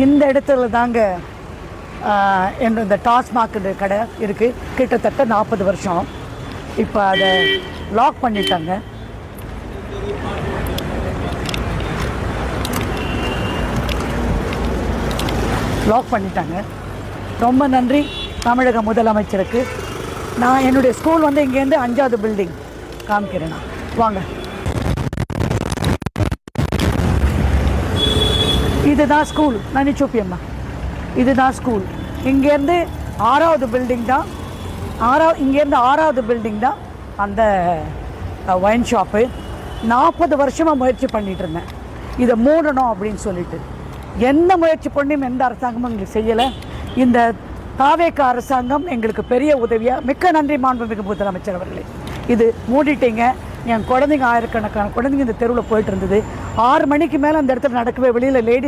இந்த இடத்துல தாங்க இந்த டாஸ்மாக் கடை இருக்குது. கிட்டத்தட்ட 40 வருஷம். இப்போ அதை லாக் பண்ணிட்டாங்க. ரொம்ப நன்றி தமிழக முதலமைச்சருக்கு. நான் என்னுடைய ஸ்கூல் வந்து இங்கேருந்து 5வது பில்டிங் காமிக்கிறேன். வாங்க. இதுதான் ஸ்கூல். நான் சூப்பியம்மா, இதுதான் ஸ்கூல். இங்கேருந்து 6வது பில்டிங் தான். இங்கேருந்து 6வது பில்டிங் தான் அந்த ஒயின் ஷாப்பு. 40 வருஷமாக முயற்சி பண்ணிகிட்டு இருந்தேன் இதை மூடணும் அப்படின்னு சொல்லிட்டு. எந்த முயற்சி பண்ணியும் எந்த அரசாங்கமும் எங்களுக்கு செய்யலை. இந்த தாவேக அரசாங்கம் எங்களுக்கு பெரிய உதவியாக. மிக்க நன்றி மாண்புமிகு முதலமைச்சர் அவர்களே. இது மூடிட்டீங்க. என் குழந்தைங்க, ஆயிரக்கணக்கான குழந்தைங்க இந்த தெருவில் போயிட்டு இருந்தது. 6 மணிக்கு மேலே அந்த இடத்துல நடக்கவே வெளியில் லேடி